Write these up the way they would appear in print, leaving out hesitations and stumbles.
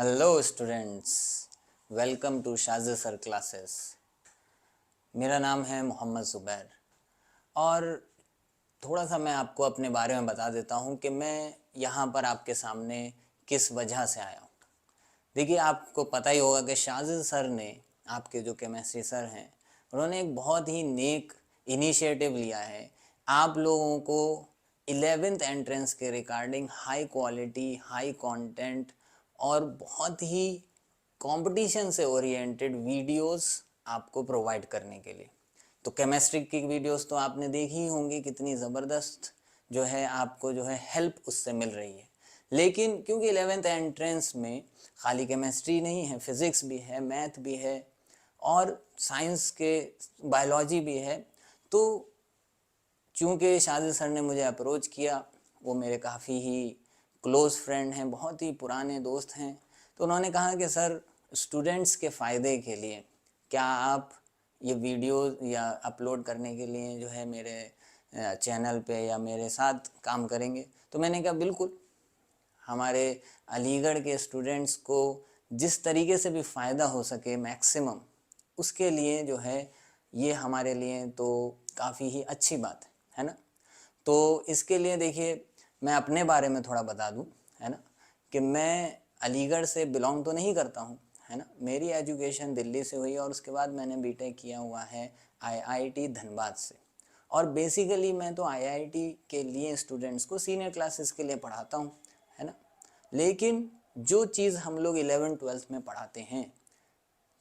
Hello students, welcome to Shaz sir classes. मेरा नाम है मोहम्मद ज़ुबैर और थोड़ा सा मैं आपको अपने बारे में बता देता हूँ कि मैं यहाँ पर आपके सामने किस वजह से आया हूँ। देखिए, आपको पता ही होगा कि शाज़ सर ने, आपके जो केमिस्ट्री सर हैं, उन्होंने एक बहुत ही नेक इनिशिएटिव लिया है आप लोगों को 11th एंट्रेंस के regarding high quality, high content और बहुत ही कंपटीशन से ओरिएंटेड वीडियोस आपको प्रोवाइड करने के लिए। तो केमिस्ट्री की वीडियोस तो आपने देखी ही होंगी, कितनी ज़बरदस्त जो है आपको जो है हेल्प उससे मिल रही है। लेकिन क्योंकि 11th एंट्रेंस में खाली केमिस्ट्री नहीं है, फिज़िक्स भी है, मैथ भी है और साइंस के बायोलॉजी भी है। तो चूँकि शाज़ सर ने मुझे अप्रोच किया, वो मेरे काफ़ी ही क्लोज़ फ्रेंड हैं, बहुत ही पुराने दोस्त हैं। तो उन्होंने कहा कि सर, स्टूडेंट्स के फ़ायदे के लिए क्या आप ये वीडियो या अपलोड करने के लिए जो है मेरे चैनल पे या मेरे साथ काम करेंगे। तो मैंने कहा बिल्कुल, हमारे अलीगढ़ के स्टूडेंट्स को जिस तरीके से भी फ़ायदा हो सके मैक्सिमम, उसके लिए जो है ये हमारे लिए तो काफ़ी ही अच्छी बात है ना। तो इसके लिए देखिए, मैं अपने बारे में थोड़ा बता दूं, है ना, कि मैं अलीगढ़ से बिलोंग तो नहीं करता हूं, है ना। मेरी एजुकेशन दिल्ली से हुई और उसके बाद मैंने बीटेक किया हुआ है आईआईटी धनबाद से। और बेसिकली मैं तो आईआईटी के लिए स्टूडेंट्स को सीनियर क्लासेस के लिए पढ़ाता हूँ, है ना। लेकिन जो चीज़ हम लोग 11th-12th में पढ़ाते हैं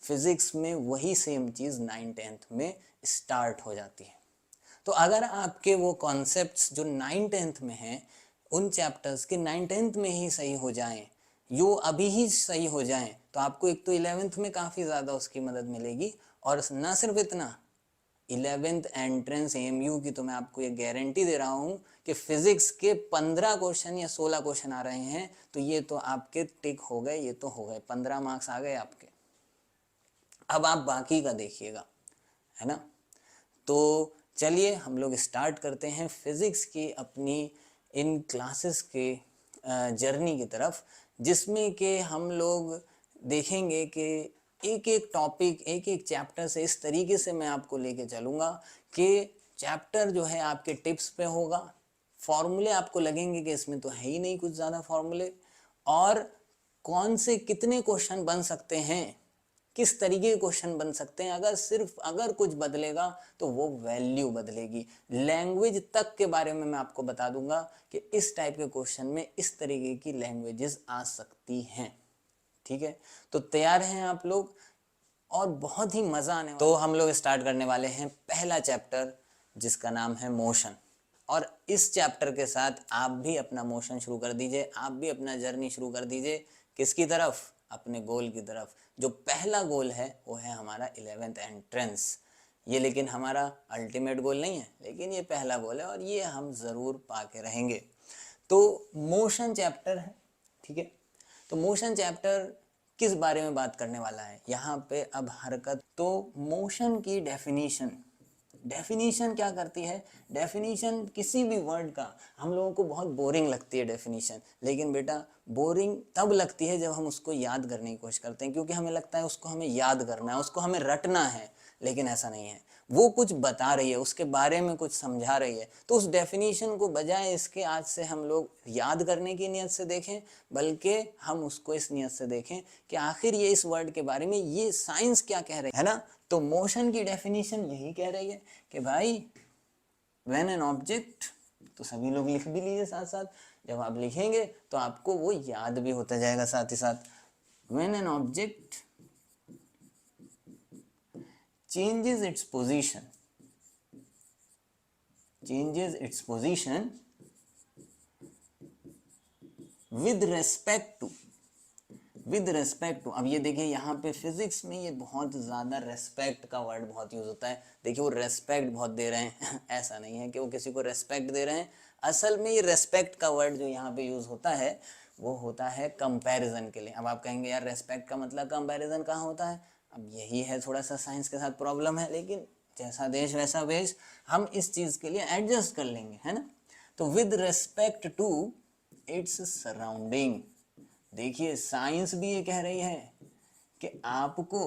फिज़िक्स में, वही सेम चीज़ 9th-10th में स्टार्ट हो जाती है। तो अगर आपके वो कॉन्सेप्ट्स जो 9th-10th में हैं, उन चैप्टर्स के 9th-10th में ही सही हो जाएं, यो अभी ही सही हो जाएं, तो आपको एक तो 11th में काफ़ी ज़्यादा उसकी मदद मिलेगी। और ना सिर्फ इतना, 11th एंट्रेंस एएमयू की तो मैं आपको ये गारंटी दे रहा हूँ कि फिज़िक्स के 15 क्वेश्चन या 16 क्वेश्चन आ रहे हैं, तो ये तो आपके टिक हो गए, ये तो हो गए, 15 मार्क्स आ गए आपके। अब आप बाकी का देखिएगा, है ना। तो चलिए हम लोग स्टार्ट करते हैं फिज़िक्स की अपनी इन क्लासेस के जर्नी की तरफ, जिसमें कि हम लोग देखेंगे कि एक एक टॉपिक, एक एक चैप्टर से इस तरीके से मैं आपको लेके चलूँगा कि चैप्टर जो है आपके टिप्स पे होगा। फॉर्मूले आपको लगेंगे कि इसमें तो है ही नहीं कुछ ज़्यादा फॉर्मूले, और कौन से कितने क्वेश्चन बन सकते हैं, किस तरीके के क्वेश्चन बन सकते हैं, अगर कुछ बदलेगा तो वो वैल्यू बदलेगी। लैंग्वेज तक के बारे में मैं आपको बता दूंगा कि इस टाइप के क्वेश्चन में इस तरीके की लैंग्वेजेस आ सकती हैं। ठीक है, तो तैयार हैं आप लोग, और बहुत ही मज़ा आने वाला। तो हम लोग स्टार्ट करने वाले हैं पहला चैप्टर, जिसका नाम है मोशन। और इस चैप्टर के साथ आप भी अपना मोशन शुरू कर दीजिए, आप भी अपना जर्नी शुरू कर दीजिए। किसकी तरफ? अपने गोल की तरफ। जो पहला गोल है वो है हमारा 11th एंट्रेंस। ये लेकिन हमारा अल्टीमेट गोल नहीं है, लेकिन ये पहला गोल है और ये हम ज़रूर पा के रहेंगे। तो मोशन चैप्टर है, ठीक है। तो मोशन चैप्टर किस बारे में बात करने वाला है यहाँ पे? अब हरकत। तो मोशन की डेफिनीशन, डेफिनीशन क्या करती है? डेफिनीशन किसी भी वर्ड का, हम लोगों को बहुत बोरिंग लगती है डेफिनीशन, लेकिन बेटा बोरिंग तब लगती है जब हम उसको याद करने की कोशिश करते हैं, क्योंकि हमें लगता है उसको हमें याद करना है, उसको हमें रटना है। लेकिन ऐसा नहीं है, वो कुछ बता रही है, उसके बारे में कुछ समझा रही है। तो उस डेफिनीशन को बजाय इसके आज से हम लोग याद करने की नियत से देखें, बल्कि हम उसको इस नियत से देखें कि आखिर ये इस वर्ड के बारे में ये साइंस क्या कह रही है ना। तो मोशन की डेफिनेशन यही कह रही है कि भाई व्हेन एन ऑब्जेक्ट, तो सभी लोग लिख भी लीजिए साथ साथ, जब आप लिखेंगे तो आपको वो याद भी होता जाएगा साथ ही साथ। When an object changes its position, changes its position with respect to, with respect to. अब ये देखिए, यहाँ पे फिजिक्स में ये बहुत ज़्यादा रेस्पेक्ट का वर्ड बहुत यूज़ होता है। देखिए वो रेस्पेक्ट बहुत दे रहे हैं ऐसा नहीं है कि वो किसी को रेस्पेक्ट दे रहे हैं, असल में ये रेस्पेक्ट का वर्ड जो यहाँ पे यूज़ होता है वो होता है कंपैरिजन के लिए। अब आप कहेंगे यार रेस्पेक्ट का मतलब कंपैरिजन कहाँ होता है? अब यही है, थोड़ा सा साइंस के साथ प्रॉब्लम है, लेकिन जैसा देश वैसा वेश, हम इस चीज़ के लिए एडजस्ट कर लेंगे, है ना। तो with respect to its surrounding, देखिए साइंस भी ये कह रही है कि आपको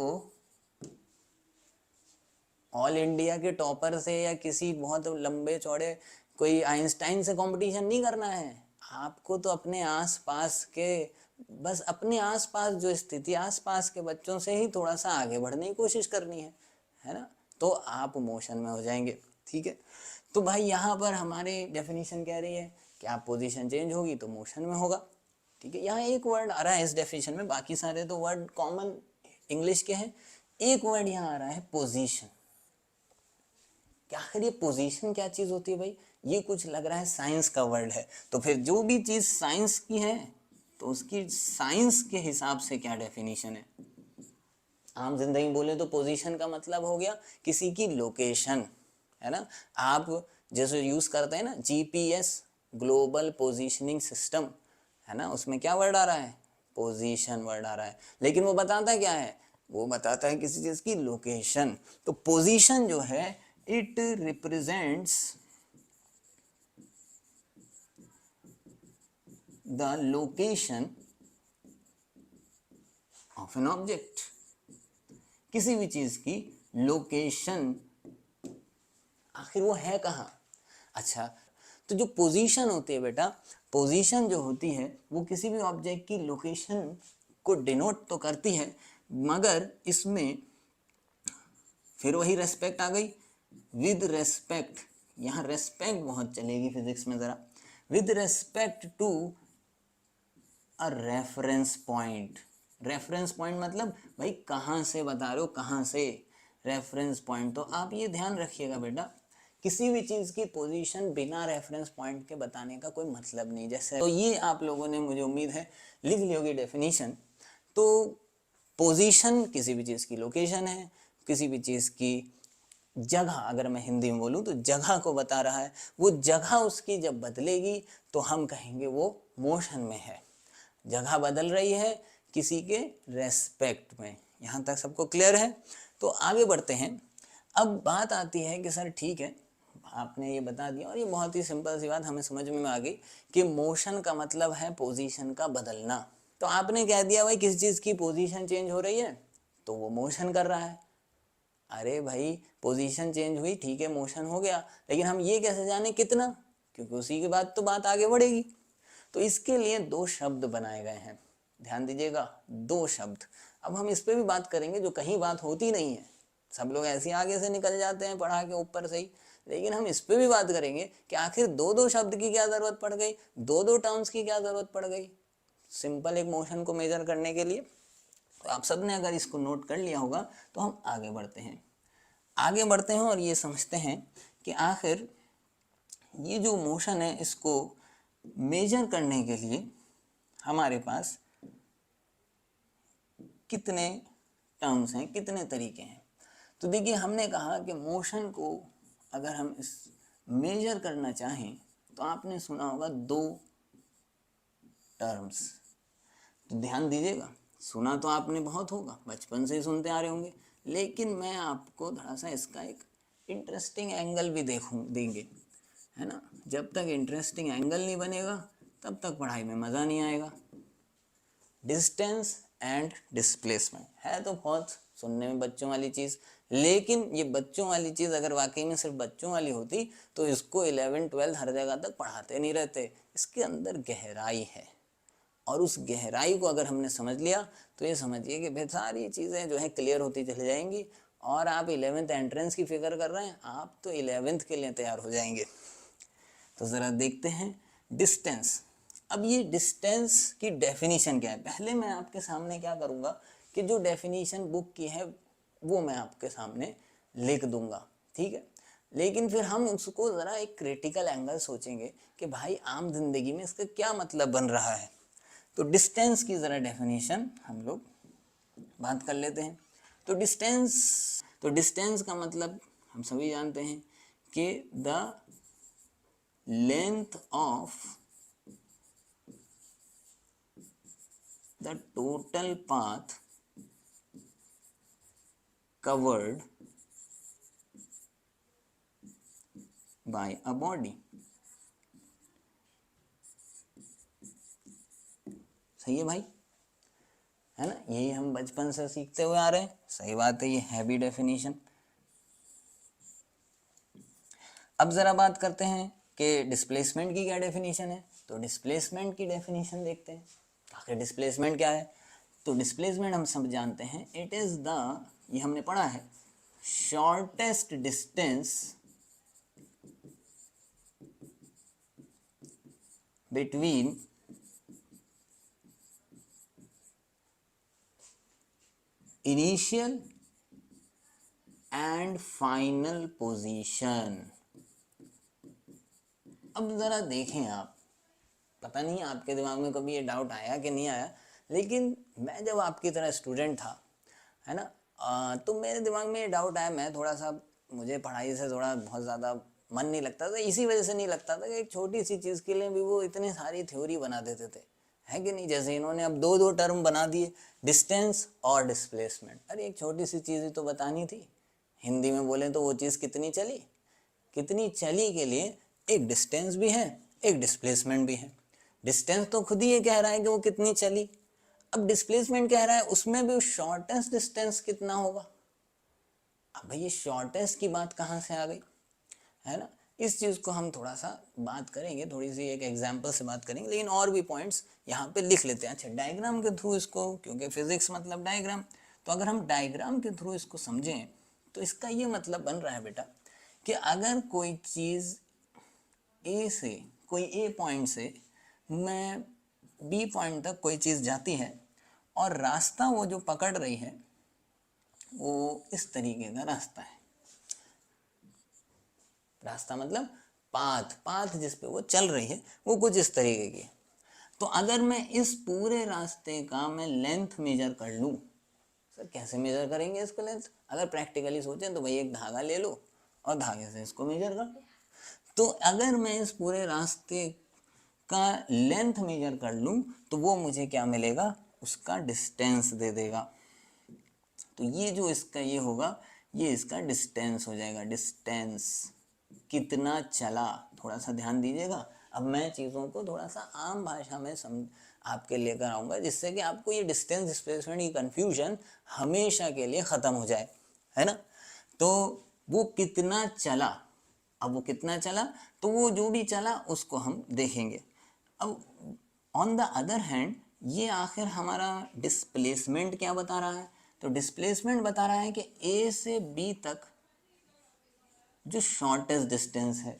ऑल इंडिया के टॉपर से या किसी बहुत लंबे चौड़े कोई आइंस्टाइन से कंपटीशन नहीं करना है, आपको तो अपने आसपास के, बस अपने आसपास जो स्थिति आसपास के बच्चों से ही थोड़ा सा आगे बढ़ने की कोशिश करनी है ना, तो आप मोशन में हो जाएंगे। ठीक है, तो भाई यहाँ पर हमारे डेफिनेशन कह रही है कि आप पोजीशन चेंज होगी तो मोशन में होगा। ठीक है, यहाँ एक वर्ड आ रहा है इस डेफिनेशन में, बाकी सारे तो वर्ड कॉमन इंग्लिश के हैं। एक वर्ड यहाँ आ रहा है पोजीशन। क्या आखिर ये पोजीशन क्या चीज होती है भाई, ये कुछ लग रहा है साइंस का वर्ड है। तो फिर जो भी चीज साइंस की है तो उसकी साइंस के हिसाब से क्या डेफिनेशन है। आम जिंदगी में बोले तो पोजीशन का मतलब हो गया किसी की लोकेशन, है ना। आप जैसे यूज करते हैं ना जीपीएस, ग्लोबल पोजीशनिंग सिस्टम, है ना, उसमें क्या वर्ड आ रहा है, पोजीशन वर्ड आ रहा है। लेकिन वो बताता क्या है, वो बताता है किसी चीज की लोकेशन। तो पोजीशन जो है it represents the location of an object, किसी भी चीज की लोकेशन, आखिर वो है कहाँ। अच्छा, तो जो पोजीशन होती है बेटा, पोजीशन जो होती है वो किसी भी ऑब्जेक्ट की लोकेशन को डिनोट तो करती है, मगर इसमें फिर वही रेस्पेक्ट आ गई, विद रेस्पेक्ट, यहाँ रेस्पेक्ट बहुत चलेगी फिजिक्स में जरा, with respect to a reference point. Reference point मतलब भाई कहाँ से बता रहे हो, कहाँ से, रेफरेंस पॉइंट। तो आप ये ध्यान रखिएगा बेटा, किसी भी चीज की पोजीशन बिना रेफरेंस पॉइंट के बताने का कोई मतलब नहीं। जैसे तो ये आप लोगों ने, मुझे उम्मीद है, लिख ली होगी डेफिनेशन। तो पोजीशन किसी भी चीज की लोकेशन है, किसी भी चीज की जगह, अगर मैं हिंदी में बोलूं तो जगह को बता रहा है। वो जगह उसकी जब बदलेगी तो हम कहेंगे वो मोशन में है, जगह बदल रही है किसी के रेस्पेक्ट में। यहाँ तक सबको क्लियर है। तो आगे बढ़ते हैं। अब बात आती है कि सर ठीक है, आपने ये बता दिया और ये बहुत ही सिंपल सी बात हमें समझ में आ गई कि मोशन का मतलब है पोजीशन का बदलना। तो आपने कह दिया भाई किसी चीज की पोजीशन चेंज हो रही है तो वो मोशन कर रहा है। अरे भाई पोजीशन चेंज हुई, ठीक है, मोशन हो गया, लेकिन हम ये कैसे जाने कितना, क्योंकि उसी के बाद तो बात आगे बढ़ेगी। तो इसके लिए दो शब्द बनाए गए हैं, ध्यान दीजिएगा, दो शब्द। अब हम इस पे भी बात करेंगे जो कहीं बात होती नहीं है, सब लोग ऐसे आगे से निकल जाते हैं पढ़ा के ऊपर से ही, लेकिन हम इस पे भी बात करेंगे कि आखिर दो दो शब्द की क्या जरूरत पड़ गई, दो दो टर्म्स की क्या जरूरत पड़ गई सिंपल एक मोशन को मेजर करने के लिए। तो आप सबने अगर इसको नोट कर लिया होगा तो हम आगे बढ़ते हैं, आगे बढ़ते हैं और ये समझते हैं कि आखिर ये जो मोशन है इसको मेजर करने के लिए हमारे पास कितने टर्म्स हैं, कितने तरीके हैं। तो देखिए हमने कहा कि मोशन को अगर हम इस मेजर करना चाहें तो आपने सुना होगा दो टर्म्स। तो ध्यान दीजिएगा, सुना तो आपने बहुत होगा, बचपन से ही सुनते आ रहे होंगे, लेकिन मैं आपको थोड़ा सा इसका एक इंटरेस्टिंग एंगल भी देंगे, है ना। जब तक इंटरेस्टिंग एंगल नहीं बनेगा तब तक पढ़ाई में मज़ा नहीं आएगा। डिस्टेंस एंड डिस्प्लेसमेंट है तो बहुत सुनने में बच्चों वाली चीज़, लेकिन ये बच्चों वाली चीज़ अगर वाकई में सिर्फ बच्चों वाली होती तो इसको 11 12 हर जगह तक पढ़ाते नहीं रहते। इसके अंदर गहराई है, और उस गहराई को अगर हमने समझ लिया तो ये समझिए कि भाई सारी चीज़ें जो है क्लियर होती चली जाएंगी, और आप 11th एंट्रेंस की फिक्र कर रहे हैं, आप तो 11th के लिए तैयार हो जाएंगे। तो ज़रा देखते हैं डिस्टेंस। अब ये डिस्टेंस की डेफिनीशन क्या है, पहले मैं आपके सामने क्या करूँगा कि जो डेफिनीशन बुक की है वो मैं आपके सामने लिख दूंगा, ठीक है। लेकिन फिर हम उसको ज़रा एक क्रिटिकल एंगल सोचेंगे कि भाई आम जिंदगी में इसका क्या मतलब बन रहा है। तो डिस्टेंस की ज़रा डेफिनेशन हम लोग बात कर लेते हैं। तो डिस्टेंस का मतलब हम सभी जानते हैं कि the length of the total path covered by a body। सही है भाई, है ना, यही हम बचपन से सीखते हुए आ रहे हैं। सही बात है, ये है भी डेफिनेशन। अब ज़रा बात करते हैं कि डिस्प्लेसमेंट की क्या डेफिनेशन है। तो डिस्प्लेसमेंट की डेफिनेशन देखते हैं, आखिर डिस्प्लेसमेंट क्या है। तो डिस्प्लेसमेंट हम सब जानते हैं, इट इज़ द, ये हमने पढ़ा है, shortest distance between initial and final position. अब ज़रा देखें आप, पता नहीं आपके दिमाग में कभी ये डाउट आया कि नहीं आया, लेकिन मैं जब आपकी तरह स्टूडेंट था, है ना, तो मेरे दिमाग में ये डाउट आया। मैं थोड़ा सा, मुझे पढ़ाई से थोड़ा बहुत ज़्यादा मन नहीं लगता था, इसी वजह से नहीं लगता था कि एक छोटी सी चीज़ के लिए भी वो इतनी सारी थ्योरी बना देते थे, है कि नहीं। जैसे इन्होंने अब दो टर्म बना दिए, डिस्टेंस और डिस्प्लेसमेंट। अरे एक छोटी सी चीज़ ही तो बतानी थी। हिंदी में बोले तो वो चीज़ कितनी चली के लिए एक डिस्टेंस भी है, एक डिस्प्लेसमेंट भी है। डिस्टेंस तो खुद ही ये कह रहा है कि वो कितनी चली, अब डिस्प्लेसमेंट कह रहा है उसमें भी शॉर्टेस्ट डिस्टेंस कितना होगा। अब भाई ये शॉर्टेस्ट की बात कहाँ से आ गई, है ना। इस चीज़ को हम थोड़ा सा बात करेंगे, थोड़ी सी एक एग्जांपल से बात करेंगे, लेकिन और भी पॉइंट्स यहाँ पे लिख लेते हैं। अच्छा, डायग्राम के थ्रू इसको, क्योंकि फिजिक्स मतलब डायग्राम, तो अगर हम डायग्राम के थ्रू इसको समझें तो इसका ये मतलब बन रहा है बेटा कि अगर कोई चीज़ ए से, कोई ए पॉइंट से मैं बी पॉइंट तक कोई चीज़ जाती है और रास्ता वो जो पकड़ रही है वो इस तरीके का रास्ता है। रास्ता मतलब पाथ जिस पे वो चल रही है वो कुछ इस तरीके की है। तो अगर मैं इस पूरे रास्ते का मैं लेंथ मेजर कर लूँ, सर कैसे मेजर करेंगे इसको लेंथ। अगर प्रैक्टिकली सोचें तो भाई एक धागा ले लो और धागे से इसको मेजर कर लो। तो अगर मैं इस पूरे रास्ते का लेंथ मेजर कर लूँ तो वो मुझे क्या मिलेगा, उसका डिस्टेंस दे देगा। तो ये जो इसका ये होगा, ये इसका डिस्टेंस हो जाएगा। डिस्टेंस कितना चला, थोड़ा सा ध्यान दीजिएगा। अब मैं चीज़ों को थोड़ा सा आम भाषा में आपके लेकर आऊँगा, जिससे कि आपको ये डिस्टेंस डिस्प्लेसमेंट की कन्फ्यूजन हमेशा के लिए ख़त्म हो जाए, है ना। तो वो कितना चला, अब वो कितना चला, तो वो जो भी चला उसको हम देखेंगे। अब ऑन द अदर हैंड ये आखिर हमारा डिस्प्लेसमेंट क्या बता रहा है। तो डिस्प्लेसमेंट बता रहा है कि ए से बी तक जो शॉर्टेस्ट डिस्टेंस है।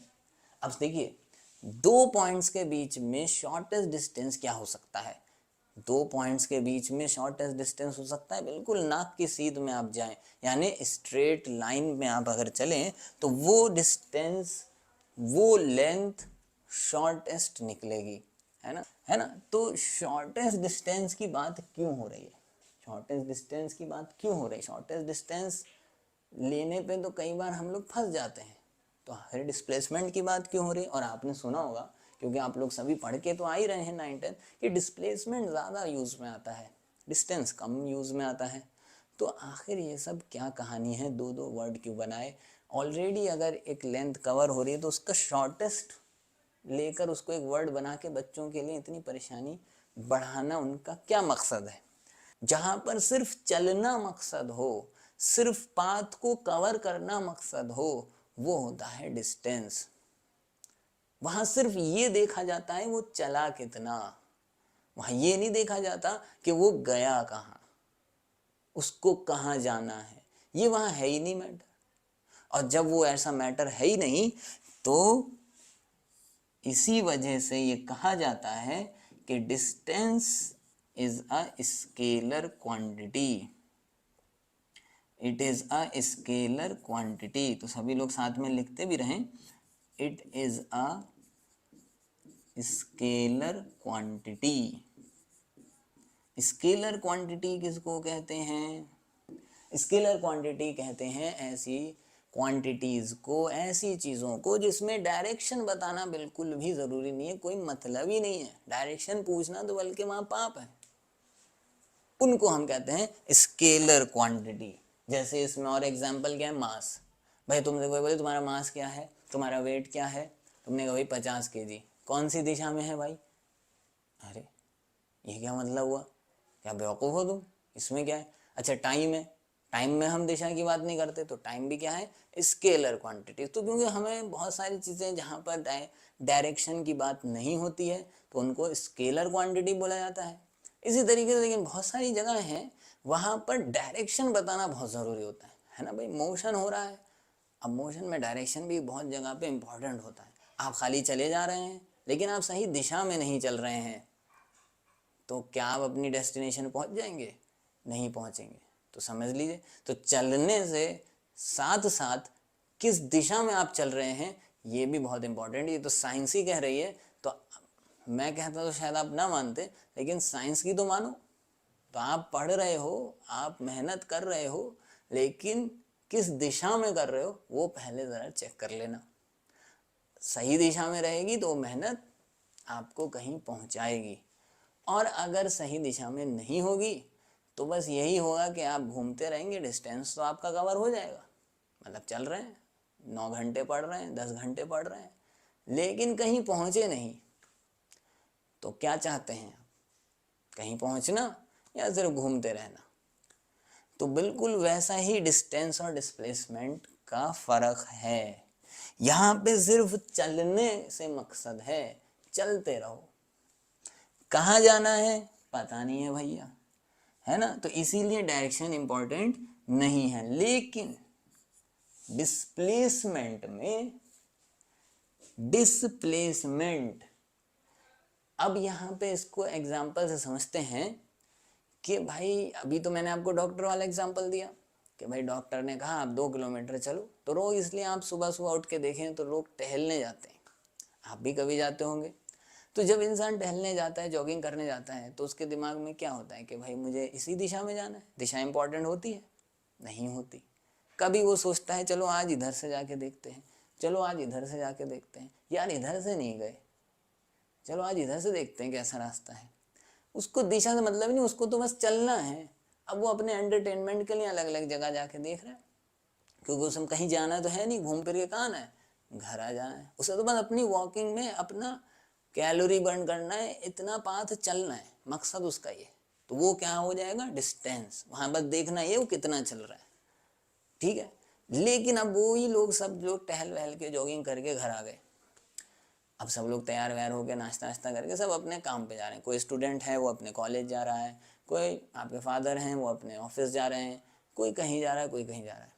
अब देखिए, दो पॉइंट्स के बीच में शॉर्टेस्ट डिस्टेंस क्या हो सकता है। दो पॉइंट्स के बीच में शॉर्टेस्ट डिस्टेंस हो सकता है, बिल्कुल नाक की सीध में आप जाएं, यानी स्ट्रेट लाइन में आप अगर चलें तो वो डिस्टेंस, वो लेंथ शॉर्टेस्ट निकलेगी, है ना। तो शॉर्टेस्ट डिस्टेंस की बात क्यों हो रही है, शॉर्टेस्ट डिस्टेंस की बात क्यों हो रही है। शॉर्टेस्ट डिस्टेंस लेने पे तो कई बार हम लोग फंस जाते हैं, तो आखिर डिस्प्लेसमेंट की बात क्यों हो रही है। और आपने सुना होगा, क्योंकि आप लोग सभी पढ़ के तो आ ही रहे हैं 9-10, कि डिस्प्लेसमेंट ज़्यादा यूज़ में आता है, डिस्टेंस कम यूज़ में आता है। तो आखिर ये सब क्या कहानी है, दो दो वर्ड क्यों बनाए। ऑलरेडी अगर एक लेंथ कवर हो रही है तो उसका शॉर्टेस्ट लेकर उसको एक वर्ड बना के बच्चों के लिए इतनी परेशानी बढ़ाना उनका क्या मकसद है। जहाँ पर सिर्फ चलना मकसद हो, सिर्फ पाथ को कवर करना मकसद हो, वो होता है डिस्टेंस। वहां सिर्फ ये देखा जाता है वो चला कितना, वहां ये नहीं देखा जाता कि वो गया कहाँ, उसको कहाँ जाना है, ये वहां है ही नहीं मैटर। और जब वो ऐसा मैटर है ही नहीं, तो इसी वजह से ये कहा जाता है कि distance is a scalar quantity, it is a scalar quantity. तो सभी लोग साथ में लिखते भी रहें, it is a scalar quantity. Scalar quantity किसको कहते हैं, स्केलर क्वांटिटी कहते हैं ऐसी क्वांटिटीज़ को, ऐसी चीज़ों को जिसमें डायरेक्शन बताना बिल्कुल भी ज़रूरी नहीं है, कोई मतलब ही नहीं है, डायरेक्शन पूछना तो बल्कि वहाँ पाप है। उनको हम कहते हैं स्केलर क्वांटिटी। जैसे इसमें और एग्जांपल क्या है, मास। भाई तुमसे कोई बोले तुम्हारा मास क्या है, तुम्हारा वेट क्या है, तुमने कहा भाई 50 kg, कौन सी दिशा में है भाई, अरे ये क्या मतलब हुआ? क्या बेवकूफ़ हो तुम? इसमें क्या है? अच्छा टाइम है, टाइम में हम दिशा की बात नहीं करते, तो टाइम भी क्या है? Scalar quantity. तो क्योंकि हमें बहुत सारी चीज़ें जहाँ पर डायरेक्शन की बात नहीं होती है तो उनको स्केलर क्वांटिटी बोला जाता है। इसी तरीके से लेकिन बहुत सारी जगह हैं वहाँ पर डायरेक्शन बताना बहुत ज़रूरी होता है ना भाई? मोशन हो रहा है, अब मोशन में डायरेक्शन भी बहुत जगह पे इम्पॉर्टेंट होता है। आप खाली चले जा रहे हैं लेकिन आप सही दिशा में नहीं चल रहे हैं, तो क्या आप अपनी डेस्टिनेशन पहुंच जाएंगे? नहीं पहुंचेंगे। तो समझ लीजिए, तो चलने से साथ साथ किस दिशा में आप चल रहे हैं ये भी बहुत इंपॉर्टेंट। ये तो साइंस ही कह रही है, तो मैं कहता तो शायद आप ना मानते, लेकिन साइंस की तो मानो। तो आप पढ़ रहे हो, आप मेहनत कर रहे हो, लेकिन किस दिशा में कर रहे हो वो पहले ज़रा चेक कर लेना। सही दिशा में रहेगी तो मेहनत आपको कहीं पहुंचाएगी, और अगर सही दिशा में नहीं होगी तो बस यही होगा कि आप घूमते रहेंगे, डिस्टेंस तो आपका कवर हो जाएगा। मतलब चल रहे हैं, 9 घंटे पढ़ रहे हैं, 10 घंटे पढ़ रहे हैं, लेकिन कहीं पहुंचे नहीं। तो क्या चाहते हैं आप? कहीं पहुंचना या सिर्फ घूमते रहना? तो बिल्कुल वैसा ही डिस्टेंस और डिस्प्लेसमेंट का फर्क है। यहाँ पे सिर्फ चलने से मकसद है, चलते रहो। कहाँ जाना है पता नहीं है भैया, है ना? तो इसीलिए डायरेक्शन इंपॉर्टेंट नहीं है। लेकिन डिस्प्लेसमेंट में, डिस्प्लेसमेंट, अब यहाँ पे इसको एग्जाम्पल से समझते हैं कि भाई अभी तो मैंने आपको डॉक्टर वाला एग्जाम्पल दिया कि भाई डॉक्टर ने कहा आप 2 किलोमीटर चलो, तो रोज इसलिए आप सुबह सुबह उठ के देखें तो लोग टहलने जाते हैं, आप भी कभी जाते होंगे। तो जब इंसान टहलने जाता है, जॉगिंग करने जाता है, तो उसके दिमाग में क्या होता है कि भाई मुझे इसी दिशा में जाना है। दिशा इंपॉर्टेंट होती है? नहीं होती। कभी वो सोचता है चलो आज इधर से जाके देखते हैं, चलो आज इधर से जाके देखते हैं, यार इधर से नहीं गए, चलो आज इधर से देखते हैं कैसा रास्ता है। उसको दिशा से मतलब ही नहीं, उसको तो बस चलना है। अब वो अपने एंटरटेनमेंट के लिए अलग अलग जगह जाके देख रहा है, क्योंकि उसे कहीं जाना तो है नहीं, घूम फिर के कहाँ आना है, घर आ जाना है। उसे तो बस अपनी वॉकिंग में अपना कैलोरी बर्न करना है, इतना पाथ चलना है, मकसद उसका ये। तो वो क्या हो जाएगा? डिस्टेंस। वहां बस देखना ये वो कितना चल रहा है, ठीक है। लेकिन अब वो ही लोग, सब लोग टहल वहल के जॉगिंग करके घर आ गए। अब सब लोग तैयार वैयार होकर नाश्ता नाश्ता करके सब अपने काम पे जा रहे हैं। कोई स्टूडेंट है वो अपने कॉलेज जा रहा है, कोई आपके फादर हैं वो अपने ऑफिस जा रहे हैं, कोई कहीं जा रहा है, कोई कहीं जा रहा है।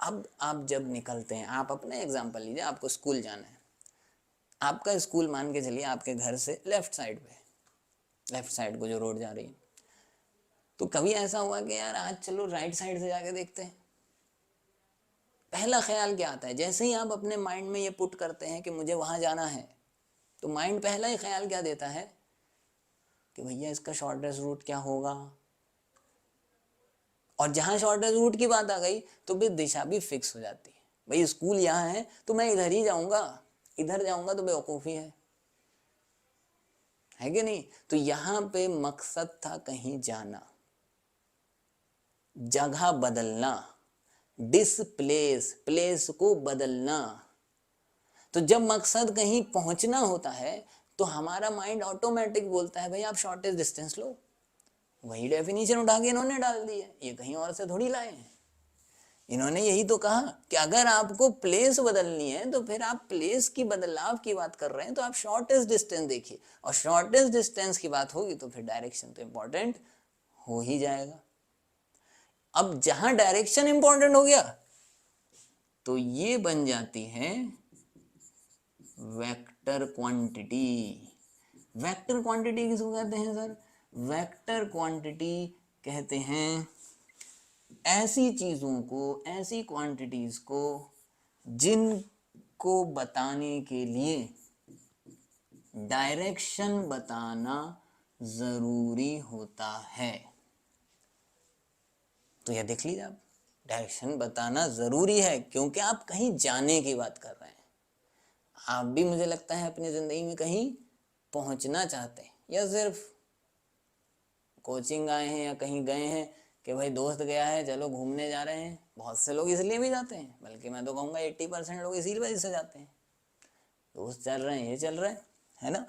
अब आप जब निकलते हैं, आप अपना एग्जाम्पल लीजिए, आपको स्कूल जाना है। आपका स्कूल मान के चलिए आपके घर से लेफ्ट साइड पे, लेफ्ट साइड को जो रोड जा रही है। तो कभी ऐसा हुआ कि यार आज चलो राइट साइड से जाके देखते हैं? पहला ख्याल क्या आता है? जैसे ही आप अपने माइंड में ये पुट करते हैं कि मुझे वहां जाना है, तो माइंड पहला ही ख्याल क्या देता है कि भैया इसका शॉर्टेस्ट रूट क्या होगा। और जहां शॉर्टेस्ट रूट की बात आ गई तो फिर दिशा भी फिक्स हो जाती है। भाई स्कूल यहाँ है तो मैं इधर ही जाऊंगा, इधर जाऊंगा तो बेवकूफ़ी है कि नहीं? तो यहाँ पे मकसद था कहीं जाना, जगह बदलना, डिसप्लेस, प्लेस को बदलना। तो जब मकसद कहीं पहुंचना होता है तो हमारा माइंड ऑटोमेटिक बोलता है भाई आप शॉर्टेस्ट डिस्टेंस लो। वही डेफिनेशन उठा के इन्होंने डाल दी है, ये कहीं और से थोड़ी लाए हैं। इन्होंने यही तो कहा कि अगर आपको प्लेस बदलनी है तो फिर आप प्लेस की बदलाव की बात कर रहे हैं तो आप शॉर्टेस्ट डिस्टेंस देखिए, और शॉर्टेस्ट डिस्टेंस की बात होगी तो फिर डायरेक्शन तो इंपॉर्टेंट हो ही जाएगा। अब जहां डायरेक्शन इंपॉर्टेंट हो गया तो ये बन जाती है वेक्टर क्वांटिटी। वेक्टर क्वांटिटी किसको कहते हैं सर? वेक्टर क्वांटिटी कहते हैं ऐसी चीजों को, ऐसी क्वांटिटीज को जिनको बताने के लिए डायरेक्शन बताना जरूरी होता है। तो यह देख लीजिए आप, डायरेक्शन बताना जरूरी है क्योंकि आप कहीं जाने की बात कर रहे हैं। आप भी मुझे लगता है अपनी जिंदगी में कहीं पहुंचना चाहते हैं, या सिर्फ कोचिंग आए हैं या कहीं गए हैं कि भाई दोस्त गया है चलो घूमने जा रहे हैं। बहुत से लोग इसलिए भी जाते हैं, बल्कि मैं तो कहूँगा 80% लोग इसी वजह से जाते हैं, दोस्त चल रहे हैं, ये चल रहा है ना?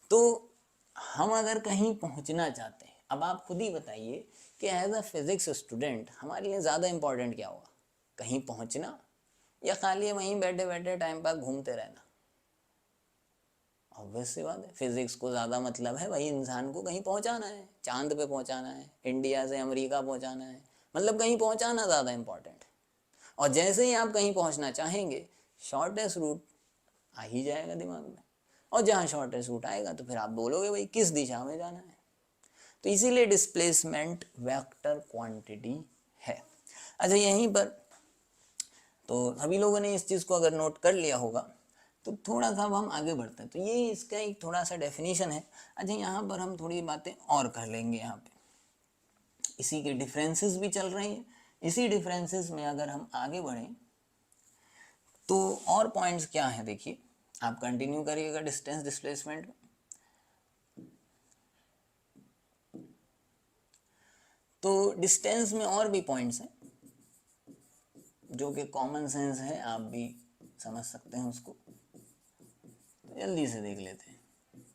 तो हम अगर कहीं पहुंचना चाहते हैं, अब आप खुद ही बताइए कि एज अ फिजिक्स स्टूडेंट हमारे लिए ज़्यादा इंपॉर्टेंट क्या होगा, कहीं पहुंचना या खाली वहीं बैठे बैठे टाइम पास घूमते रहना। ऑब्वियस सी बात है, फिजिक्स को ज़्यादा मतलब है भाई इंसान को कहीं पहुंचाना है, चांद पे पहुंचाना है, इंडिया से अमेरिका पहुंचाना है, मतलब कहीं पहुंचाना ज़्यादा इंपॉर्टेंट है। और जैसे ही आप कहीं पहुंचना चाहेंगे शॉर्टेस्ट रूट आ ही जाएगा दिमाग में, और जहाँ शॉर्टेस्ट रूट आएगा तो फिर आप बोलोगे भाई किस दिशा में जाना है। तो इसीलिए डिस्प्लेसमेंट वेक्टर क्वांटिटी है। अच्छा, यहीं पर तो सभी लोगों ने इस चीज़ को अगर नोट कर लिया होगा तो थोड़ा सा अब हम आगे बढ़ते हैं। तो ये इसका एक थोड़ा सा डेफिनेशन है। अच्छा, यहाँ पर हम थोड़ी बातें और कर लेंगे। यहाँ पे इसी के डिफरेंसेस भी चल रहे हैं। इसी डिफरेंसेस में अगर हम आगे बढ़ें तो और पॉइंट्स क्या हैं, देखिए आप कंटिन्यू करिएगा डिस्टेंस डिस्प्लेसमेंट। तो डिस्टेंस में और भी पॉइंट्स हैं जो कि कॉमन सेंस है, आप भी समझ सकते हैं उसको। तो जल्दी से देख लेते हैं।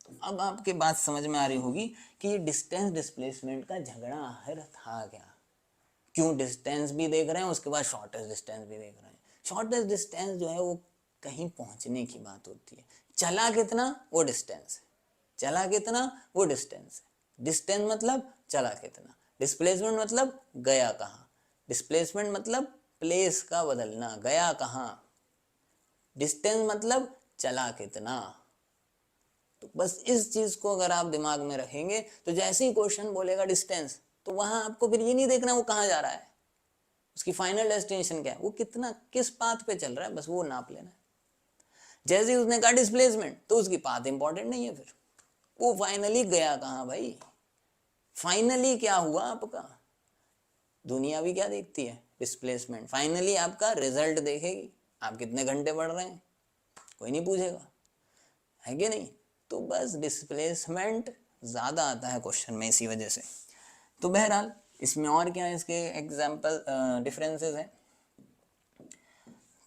तो अब आपके बात समझ में आ रही होगी कि ये डिस्टेंस डिस्प्लेसमेंट का झगड़ा आखिर था क्या, क्यों डिस्टेंस भी देख रहे हैं उसके बाद शॉर्टेस्ट डिस्टेंस भी देख रहे हैं। शॉर्टेस्ट डिस्टेंस जो है वो कहीं पहुंचने की बात होती है, चला कितना वो डिस्टेंस है, चला कितना वो डिस्टेंस है। डिस्टेंस मतलब चला कितना, डिस्प्लेसमेंट मतलब गया कहाँ, डिस्प्लेसमेंट मतलब प्लेस का बदलना, गया कहाँ, डिस्टेंस मतलब चला कितना। तो बस इस चीज को अगर आप दिमाग में रखेंगे तो जैसे ही क्वेश्चन बोलेगा डिस्टेंस तो वहां आपको फिर ये नहीं देखना वो कहाँ जा रहा है, उसकी फाइनल डेस्टिनेशन क्या है, वो कितना किस पाथ पे चल रहा है, बस वो नाप लेना है। जैसे ही उसने कहा डिस्प्लेसमेंट तो उसकी पाथ इंपॉर्टेंट नहीं है, फिर वो फाइनली गया कहाँ भाई, फाइनली क्या हुआ आपका। दुनिया भी क्या देखती है, डिस्प्लेसमेंट। फाइनली आपका रिजल्ट देखेगी, आप कितने घंटे पढ़ रहे हैं कोई नहीं पूछेगा, है कि नहीं। तो बस डिस्प्लेसमेंट ज़्यादा आता है क्वेश्चन में इसी वजह से। तो बहरहाल इसमें और क्या है, इसके एग्जाम्पल डिफरेंसेस हैं।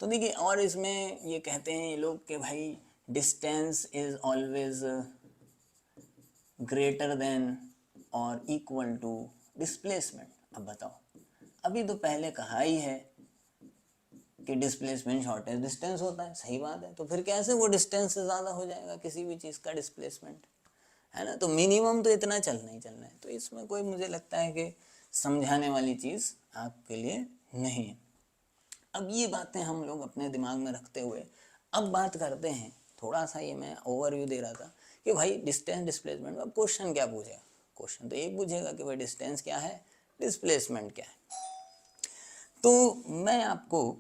तो देखिए, और इसमें ये कहते हैं ये लोग कि भाई distance is always greater than और इक्वल टू डिस्प्लेसमेंट। अब बताओ, अभी तो पहले कहा ही है कि डिस्प्लेसमेंट शॉर्टेस्ट डिस्टेंस होता है, सही बात है। तो फिर कैसे वो डिस्टेंस से ज़्यादा हो जाएगा किसी भी चीज़ का डिस्प्लेसमेंट, है ना। तो मिनिमम तो इतना चलना ही चलना है। तो इसमें कोई मुझे लगता है कि समझाने वाली चीज़ आपके लिए नहीं है। अब ये बातें हम लोग अपने दिमाग में रखते हुए अब बात करते हैं, थोड़ा सा ये मैं ओवरव्यू दे रहा था कि भाई डिस्टेंस डिस्प्लेसमेंट में अब क्वेश्चन क्या पूछेगा। क्वेश्चन तो ये पूछेगा कि भाई डिस्टेंस क्या है, डिस्प्लेसमेंट क्या है। तो मैं आपको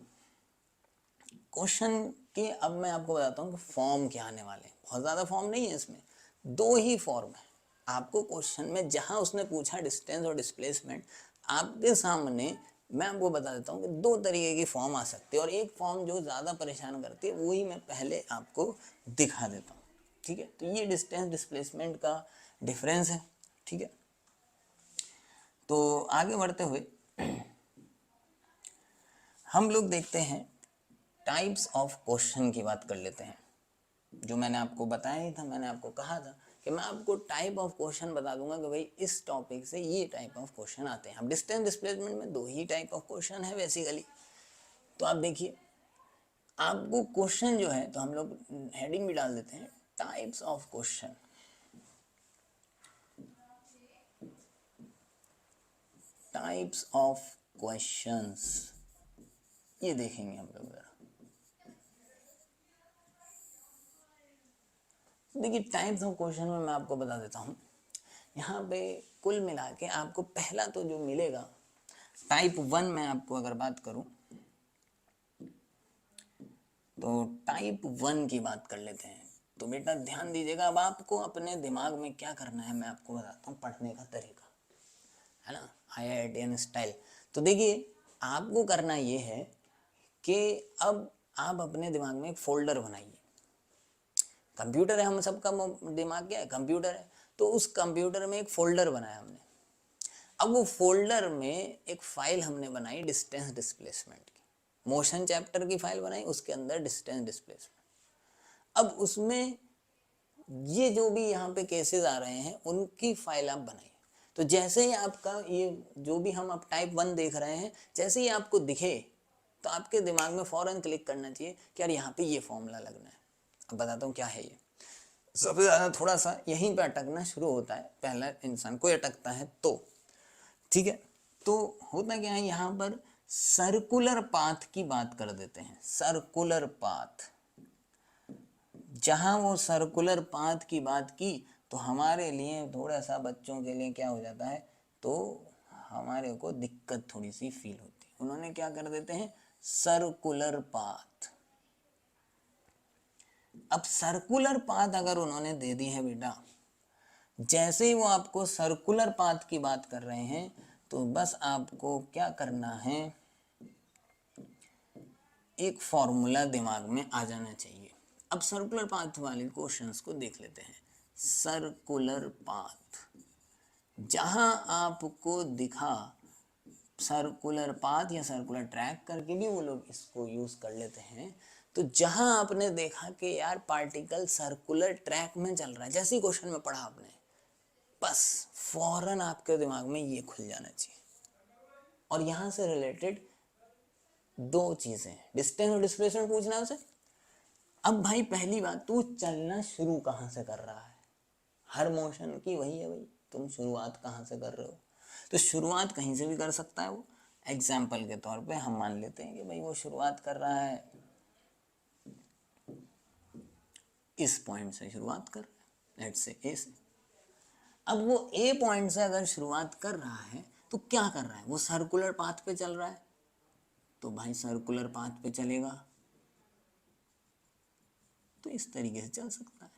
क्वेश्चन के अब मैं आपको बताता हूँ कि फॉर्म क्या आने वाले हैं। बहुत ज़्यादा फॉर्म नहीं है इसमें, दो ही फॉर्म है। आपको क्वेश्चन में जहाँ उसने पूछा डिस्टेंस और डिस्प्लेसमेंट, आपके सामने मैं आपको बता देता हूँ कि दो तरीके की फॉर्म आ सकती है, और एक फॉर्म जो ज़्यादा परेशान करती है वही मैं पहले आपको दिखा देता हूँ, ठीक है। तो ये डिस्टेंस डिस्प्लेसमेंट का डिफरेंस है, ठीक है। तो आगे बढ़ते हुए हम लोग देखते हैं टाइप्स ऑफ क्वेश्चन की बात कर लेते हैं। जो मैंने आपको बताया ही था, मैंने आपको कहा था कि मैं आपको टाइप ऑफ क्वेश्चन बता दूंगा कि भाई इस टॉपिक से ये टाइप ऑफ क्वेश्चन आते हैं। अब डिस्टेंस डिस्प्लेसमेंट में दो ही टाइप ऑफ क्वेश्चन है बेसिकली। तो आप देखिए, आपको क्वेश्चन जो है, तो हम लोग हेडिंग भी डाल देते हैं types of question. Types of questions ये देखेंगे हम लोग जरा। देखिए, टाइप्स ऑफ क्वेश्चन में मैं आपको बता देता हूँ, यहाँ पे कुल मिला के आपको पहला तो जो मिलेगा टाइप 1 में आपको अगर बात करूं तो टाइप 1 की बात कर लेते हैं। तो बेटा ध्यान दीजिएगा, अब आपको अपने दिमाग में क्या करना है मैं आपको बताता हूँ, पढ़ने का तरीका, है ना, IITian स्टाइल। तो देखिए, आपको करना ये है कि अब आप अपने दिमाग में एक फोल्डर बनाइए। कंप्यूटर है, हम सबका दिमाग क्या है, कंप्यूटर है। तो उस कंप्यूटर में एक फोल्डर बनाया हमने। अब वो फोल्डर में एक फाइल हमने बनाई डिस्टेंस डिस्प्लेसमेंट की, मोशन चैप्टर की फाइल बनाई, उसके अंदर डिस्टेंस डिस्प्लेसमेंट। अब उसमें ये जो भी यहाँ पे केसेस आ रहे हैं उनकी फाइल आप बनाइए। तो जैसे ही आपका ये जो भी हम अब टाइप 1 देख रहे हैं, जैसे ही आपको दिखे तो आपके दिमाग में फौरन क्लिक करना चाहिए कि यार यहाँ पे ये फॉर्मूला लगना है। अब बताता हूँ क्या है ये। सबसे ज़्यादा थोड़ा सा यहीं पे अटकना शुरू होता है, पहला इंसान को अटकता है तो ठीक है। तो होता क्या है, यहाँ पर सर्कुलर पाथ की बात कर देते हैं। सर्कुलर पाथ, जहां वो सर्कुलर पाथ की बात की तो हमारे लिए थोड़ा सा, बच्चों के लिए क्या हो जाता है, तो हमारे को दिक्कत थोड़ी सी फील होती है। उन्होंने क्या कर देते हैं, सर्कुलर पाथ। अब सर्कुलर पाथ अगर उन्होंने दे दी है बेटा, जैसे ही वो आपको सर्कुलर पाथ की बात कर रहे हैं तो बस आपको क्या करना है, एक फॉर्मूला दिमाग में आ जाना चाहिए। अब सर्कुलर पाथ वाले क्वेश्चंस को देख लेते हैं। सर्कुलर पाथ, जहां आपको दिखा सर्कुलर पाथ या सर्कुलर ट्रैक करके भी वो लोग इसको यूज कर लेते हैं। तो जहां आपने देखा कि यार पार्टिकल सर्कुलर ट्रैक में चल रहा है, जैसे ही क्वेश्चन में पढ़ा आपने, बस फौरन आपके दिमाग में ये खुल जाना चाहिए। और यहां से रिलेटेड दो चीजें, डिस्टेंस और डिस्प्लेसमेंट पूछना है उसे। अब भाई पहली बात, तू चलना शुरू कहां से कर रहा है, हर मोशन की वही है भाई, तुम शुरुआत कहां से कर रहे हो। तो शुरुआत कहीं से भी कर सकता है वो। एग्जाम्पल के तौर पे हम मान लेते हैं कि भाई वो शुरुआत कर रहा है, इस पॉइंट से शुरुआत कर रहा है, लेट्स से ए से। अब वो ए पॉइंट से अगर शुरुआत कर रहा है तो क्या कर रहा है, वो सर्कुलर पाथ पे चल रहा है, तो भाई सर्कुलर पाथ पे चलेगा तो इस तरीके से चल सकता है।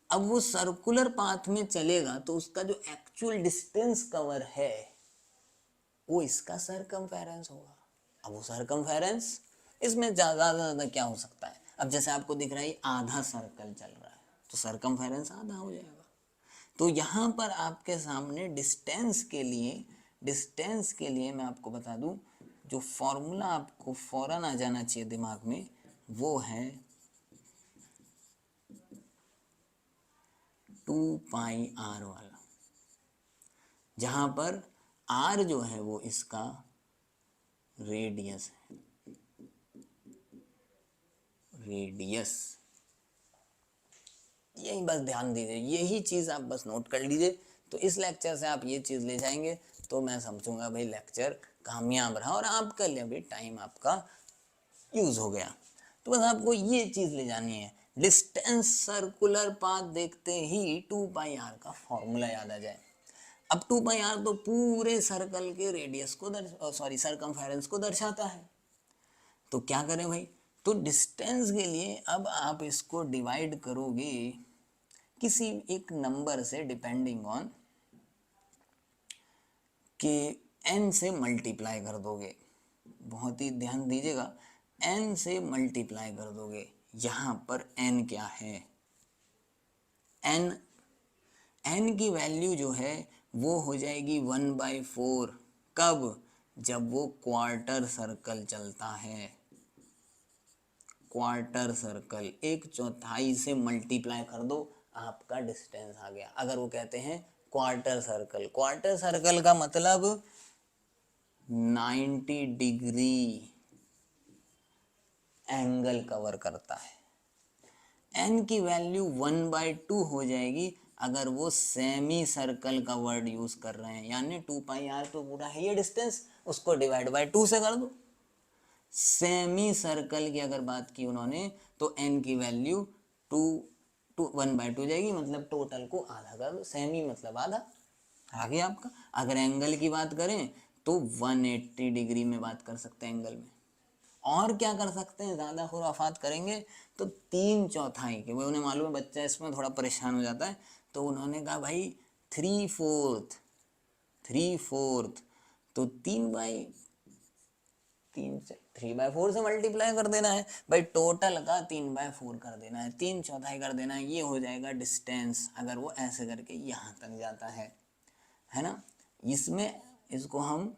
अब वो सर्कुलर पाथ में चलेगा तो उसका जो एक्चुअल डिस्टेंस कवर है वो इसका सरकमफेरेंस होगा। अब वो सरकमफेरेंस, इसमें ज्यादा क्या हो सकता है, अब जैसे आपको दिख रहा है आधा सर्कल चल रहा है तो सरकमफेरेंस आधा हो जाएगा। तो यहाँ पर आपके सामने डिस्टेंस के लिए मैं आपको बता दूं, जो फॉर्मूला आपको फौरन आ जाना चाहिए दिमाग में, वो है 2πr वाला, जहां पर r जो है वो इसका रेडियस है, रेडियस। यही बस ध्यान दीजिए, यही चीज आप बस नोट कर लीजिए। तो इस लेक्चर से आप ये चीज ले जाएंगे तो मैं समझूंगा भाई लेक्चर कामयाब रहा और आपका लिए भी टाइम आपका यूज हो गया। तो बस आपको ये चीज ले जानी है, डिस्टेंस सर्कुलर पाथ देखते ही 2πr का फॉर्मूला याद आ जाए। अब 2πr तो पूरे सर्कल के रेडियस को सरकमफेरेंस को दर्शाता है। तो क्या करें भाई, तो डिस्टेंस के लिए अब आप इसको डिवाइड करोगे किसी एक नंबर से, डिपेंडिंग ऑन कि n से मल्टीप्लाई कर दोगे। बहुत ही ध्यान दीजिएगा, n से मल्टीप्लाई कर दोगे। यहां पर n क्या है, n की वैल्यू जो है वो हो जाएगी 1/4। कब, जब वो क्वार्टर सर्कल चलता है। क्वार्टर सर्कल, एक चौथाई से मल्टीप्लाई कर दो, आपका डिस्टेंस आ गया। अगर वो कहते हैं क्वार्टर सर्कल, क्वार्टर सर्कल का मतलब 90 डिग्री एंगल कवर करता है। n की वैल्यू 1/2 हो जाएगी अगर वो सेमी सर्कल का वर्ड यूज कर रहे हैं, यानी 2πr तो पूरा है ये डिस्टेंस, उसको डिवाइड बाय 2 से कर दो। सेमी सर्कल की अगर बात की उन्होंने तो n की वैल्यू 1/2 जाएगी, मतलब टोटल को आधा कर दो, सेमी मतलब आधा, आ गया आपका। अगर एंगल की बात करें तो 180 डिग्री में बात कर सकते हैं एंगल में। और क्या कर सकते हैं, ज्यादा खुराफात करेंगे तो 3/4 के, वो उन्हें मालूम है बच्चा इसमें थोड़ा परेशान हो जाता है, तो उन्होंने कहा भाई 3/4 तो 3/4 से मल्टीप्लाई कर देना है भाई, टोटल का 3/4 कर देना है, 3/4 कर देना है, ये हो जाएगा डिस्टेंस। अगर वो ऐसे करके यहाँ तक जाता है ना, इसमें इसको हम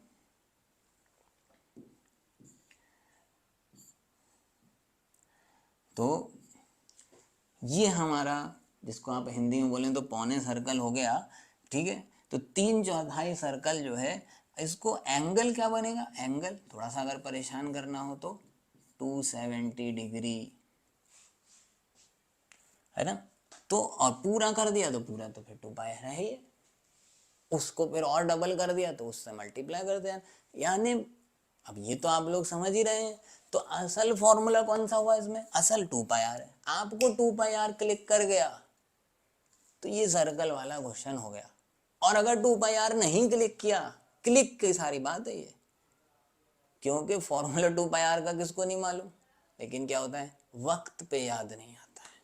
तो ये हमारा, जिसको आप हिंदी में बोलें तो पौने सर्कल हो गया, ठीक है। तो 3/4 सर्कल जो है, इसको एंगल क्या बनेगा, एंगल थोड़ा सा अगर परेशान करना हो तो 270 डिग्री, है ना। तो और पूरा कर दिया तो पूरा तो फिर 2 पाई है ही है, उसको फिर और डबल कर दिया तो उससे मल्टीप्लाई कर दिया, यानी अब ये तो आप लोग समझ ही रहे हैं। तो असल फॉर्मूला कौन सा हुआ इसमें, असल 2 पाई आर है। आपको 2 पाई आर क्लिक कर गया तो ये सर्कल वाला क्वेश्चन हो गया। और अगर 2 पाई आर नहीं क्लिक किया, क्लिक की सारी बात है ये, क्योंकि फॉर्मूला 2 पाई आर का किसको नहीं मालूम, लेकिन क्या होता है वक्त पे याद नहीं आता है।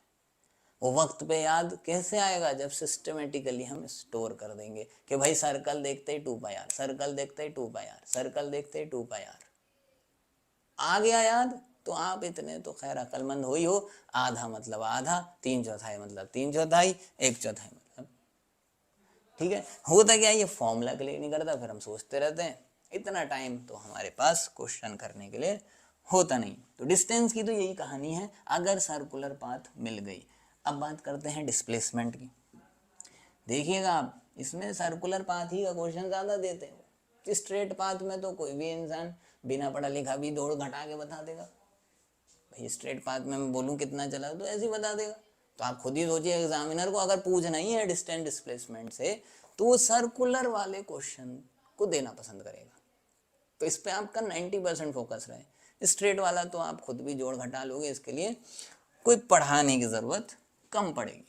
वो वक्त पे याद कैसे आएगा, जब सिस्टमेटिकली हम स्टोर कर देंगे कि भाई सर्कल देखते ही 2 पाई आर, सर्कल देखते ही 2 पाई आर, सर्कल देखते ही 2 पाई आर, आ गया याद। तो आप इतने तो खैर अक्लमंद हो ही हो, आधा मतलब आधा, 3/4 मतलब 3/4, 1/4 मतलब, ठीक है। होता क्या है, ये फॉर्मूला क्लियर नहीं करता, फिर हम सोचते रहते हैं, इतना टाइम तो हमारे पास क्वेश्चन करने के लिए होता नहीं। तो डिस्टेंस की तो यही कहानी है, अगर सर्कुलर पाथ मिल गई। अब बात करते हैं डिस्प्लेसमेंट की। देखिएगा आप, इसमें सर्कुलर पाथ ही का क्वेश्चन ज़्यादा देते हैं। स्ट्रेट पाथ में तो कोई भी इंसान बिना पढ़ा लिखा भी दौड़ घटा के बता देगा। भाई स्ट्रेट पाथ में मैं बोलूँ कितना चला तो ऐसे ही बता देगा। तो आप खुद ही सोचिए, एग्जामिनर को अगर पूछना ही है डिस्टेंस डिस्प्लेसमेंट से, तो वो सर्कुलर वाले क्वेश्चन को देना पसंद करेगा। तो इस पर आपका 90% फोकस रहे। स्ट्रेट वाला तो आप खुद भी जोड़ घटा लोगे, इसके लिए कोई पढ़ाने की ज़रूरत कम पड़ेगी।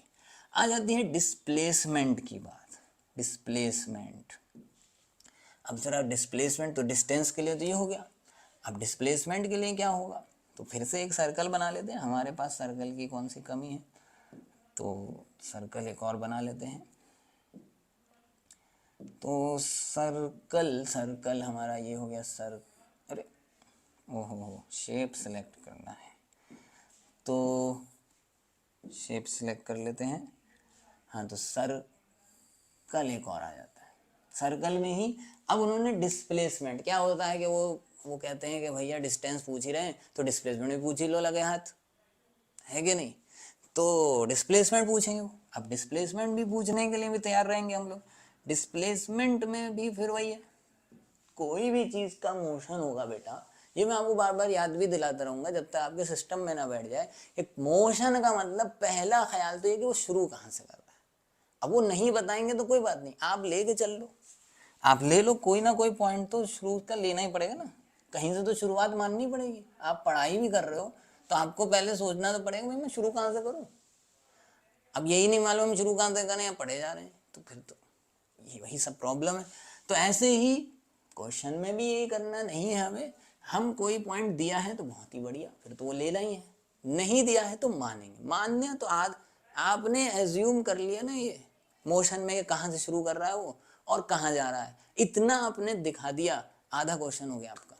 आ जाती है डिस्प्लेसमेंट की बात। डिस्प्लेसमेंट, अब जरा डिस्प्लेसमेंट तो डिस्टेंस के लिए तो ये हो गया, अब डिस्प्लेसमेंट के लिए क्या होगा। तो फिर से एक सर्कल बना लेते हैं, हमारे पास सर्कल की कौन सी कमी है, तो सर्कल एक और बना लेते हैं। तो सर्कल हमारा ये हो गया अरे ओहो, शेप सेलेक्ट करना है, तो शेप सेलेक्ट कर लेते हैं। हाँ, तो सर्कल एक और आ जाता है। सर्कल में ही अब उन्होंने डिस्प्लेसमेंट, क्या होता है कि वो कहते हैं कि भैया डिस्टेंस पूछ ही रहे हैं तो डिस्प्लेसमेंट भी पूछ ही लो, लगे हाथ, है कि नहीं। तो डिस्प्लेसमेंट पूछेंगे वो, अब डिस्प्लेसमेंट भी पूछने के लिए भी तैयार रहेंगे हम लोग। डिस्प्लेसमेंट में भी फिर वही है, कोई भी चीज़ का मोशन होगा बेटा, ये मैं आपको बार बार याद भी दिलाता रहूँगा जब तक आपके सिस्टम में ना बैठ जाए। एक मोशन का मतलब पहला ख्याल तो ये कि वो शुरू कहाँ से कर रहा है। अब वो नहीं बताएंगे तो कोई बात नहीं, आप लेके चल लो, आप ले लो, कोई ना कोई पॉइंट तो शुरू का लेना ही पड़ेगा ना, कहीं से तो शुरुआत माननी पड़ेगी। आप पढ़ाई भी कर रहे हो तो आपको पहले सोचना तो पड़ेगा भाई मैं शुरू कहाँ से करूँ। अब यही नहीं मालूम शुरू कहाँ से करें, या पढ़े जा रहे हैं, तो फिर तो ये वही सब प्रॉब्लम है। तो ऐसे ही क्वेश्चन में भी यही करना नहीं है हमें, हम कोई पॉइंट दिया है तो बहुत ही बढ़िया, फिर तो वो लेना ही है, नहीं दिया है तो मानेंगे। मानने तो आज आपने एज्यूम कर लिया ना ये मोशन में कहाँ से शुरू कर रहा है वो और कहाँ जा रहा है, इतना आपने दिखा दिया, आधा क्वेश्चन हो गया आपका।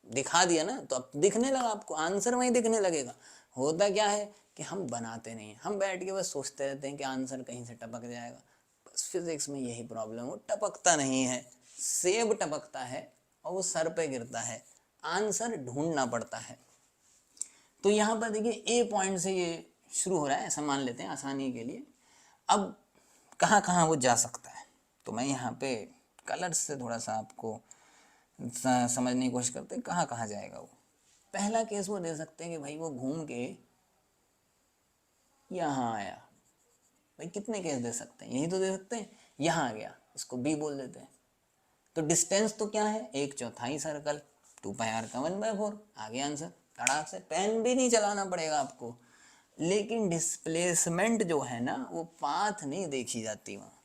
दिखा दिया ना तो अब दिखने लगा आपको, आंसर वहीं दिखने लगेगा। होता क्या है कि हम बनाते नहीं, हम बैठ के बस सोचते रहते हैं कि आंसर कहीं से टपक जाएगा। बस फिजिक्स में यही प्रॉब्लम, वो टपकता नहीं है, सेब टपकता है और वो सर पे गिरता है, आंसर ढूंढना पड़ता है। तो यहाँ पर देखिए ए पॉइंट से ये शुरू हो रहा है, ऐसा मान लेते हैं आसानी के लिए। अब कहाँ कहाँ वो जा सकता है, तो मैं यहाँ पे कलर्स से थोड़ा सा आपको समझने की कोशिश करते हैं कहाँ कहाँ जाएगा वो। पहला केस वो दे सकते हैं कि भाई वो घूम के यहाँ आया। भाई कितने केस दे सकते हैं, यही तो दे सकते हैं, यहाँ आ गया, इसको बी बोल देते हैं। तो डिस्टेंस तो क्या है, 1/4 सर्कल, 2 पाई आर का 1/4, आ गया आंसर तड़ाक से, पेन भी नहीं चलाना पड़ेगा आपको। लेकिन डिस्प्लेसमेंट जो है ना, वो पाथ नहीं देखी जाती, वहाँ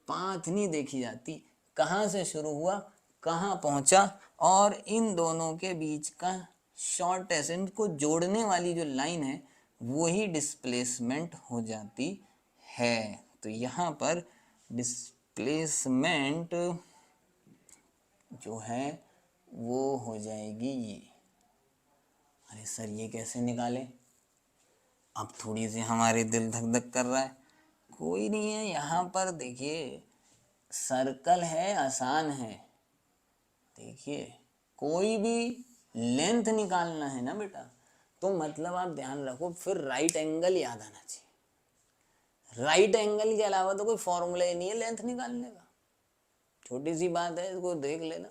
पाथ नहीं देखी जाती, कहाँ से शुरू हुआ कहाँ पहुँचा, और इन दोनों के बीच का शॉर्टेस्ट, इनको जोड़ने वाली जो लाइन है वही डिस्प्लेसमेंट हो जाती है। तो यहाँ पर डिस्प्लेसमेंट जो है वो हो जाएगी ये। अरे सर ये कैसे निकालें, अब थोड़ी सी हमारी दिल धक धक कर रहा है। कोई नहीं है, यहाँ पर देखिए सर्कल है, आसान है। देखिए कोई भी लेंथ निकालना है ना बेटा, तो मतलब आप ध्यान रखो फिर राइट एंगल याद आना चाहिए। राइट एंगल के अलावा तो कोई फॉर्मूला ही नहीं है लेंथ निकालने का। छोटी सी बात है, इसको देख लेना,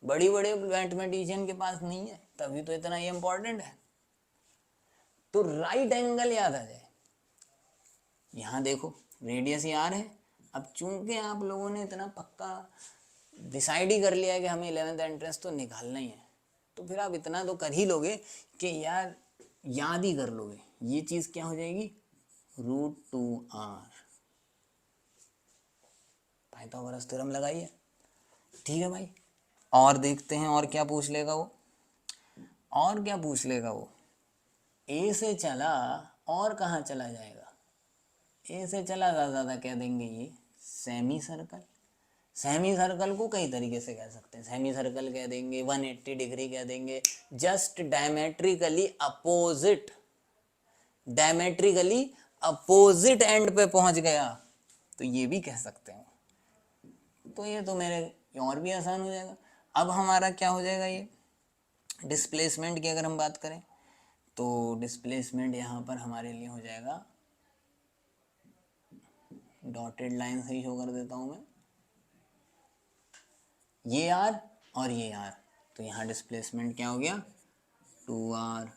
बड़ी बड़े मैथमेटिशियन के पास नहीं है, तभी तो इतना ये इंपॉर्टेंट है। तो राइट एंगल याद आ जाए। यहाँ देखो रेडियस आर है। अब चूंकि आप लोगों ने इतना पक्का डिसाइड ही कर लिया है कि हमें 11th एंट्रेंस तो निकालना ही है, तो फिर आप इतना तो कर ही लोगे कि यार याद ही कर लोगे, ये चीज़ क्या हो जाएगी, √2r। पाइथागोरस थ्योरम लगाइए। ठीक है भाई, और देखते हैं और क्या पूछ लेगा वो, और क्या पूछ लेगा वो। ए से चला और कहाँ चला जाएगा, ए से चला ज़्यादा कह देंगे ये सेमी सर्कल। सेमी सर्कल को कई तरीके से कह सकते हैं, सेमी सर्कल कह देंगे, 180 डिग्री कह देंगे, just diametrically opposite, diametrically opposite and पे पहुंच गया, तो ये भी कह सकते हैं। तो ये तो मेरे और भी आसान हो जाएगा। अब हमारा क्या हो जाएगा, ये डिस्प्लेसमेंट की अगर हम बात करें तो डिस्प्लेसमेंट यहाँ पर हमारे लिए हो जाएगा, डॉटेड लाइन से ही शो कर देता हूँ मैं, ये आर और ये आर, तो यहाँ डिस्प्लेसमेंट क्या हो गया, 2r।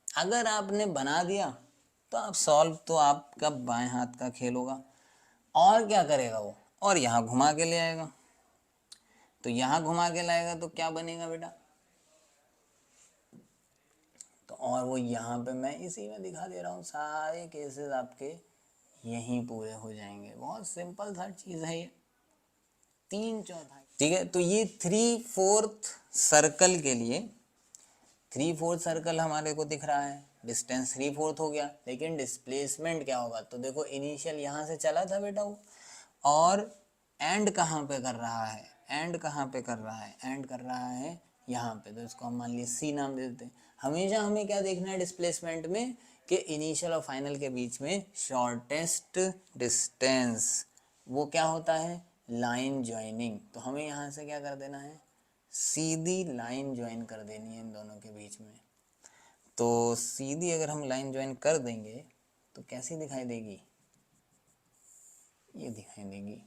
अगर आपने बना दिया तो आप सॉल्व, तो आपका बाएं हाथ का खेल होगा। और क्या करेगा वो, और यहाँ घुमा के ले आएगा, तो यहाँ घुमा के लाएगा तो क्या बनेगा बेटा, तो और वो यहाँ पे मैं इसी में दिखा दे रहा हूँ, सारे केसेस आपके यहीं पूरे हो जाएंगे। बहुत सिंपल सा चीज़ है ये, 3/4। ठीक है, तो ये 3/4 सर्कल के लिए, 3/4 सर्कल हमारे को दिख रहा है, डिस्टेंस 3/4 हो गया, लेकिन डिस्प्लेसमेंट क्या होगा, तो देखो इनिशियल यहाँ से चला था बेटा वो, और एंड कहाँ पे कर रहा है, एंड कहाँ पे कर रहा है, एंड कर रहा है यहाँ पे, तो इसको हम मान लीजिए सी नाम दे देते हैं। हमेशा हमें क्या देखना है डिस्प्लेसमेंट में, कि इनिशियल और फाइनल के बीच में शॉर्टेस्ट डिस्टेंस, वो क्या होता है, लाइन ज्वाइनिंग। तो हमें यहाँ से क्या कर देना है, सीधी लाइन ज्वाइन कर देनी है इन दोनों के बीच में। तो सीधी अगर हम लाइन ज्वाइन कर देंगे तो कैसी दिखाई देगी, ये दिखाई देगी।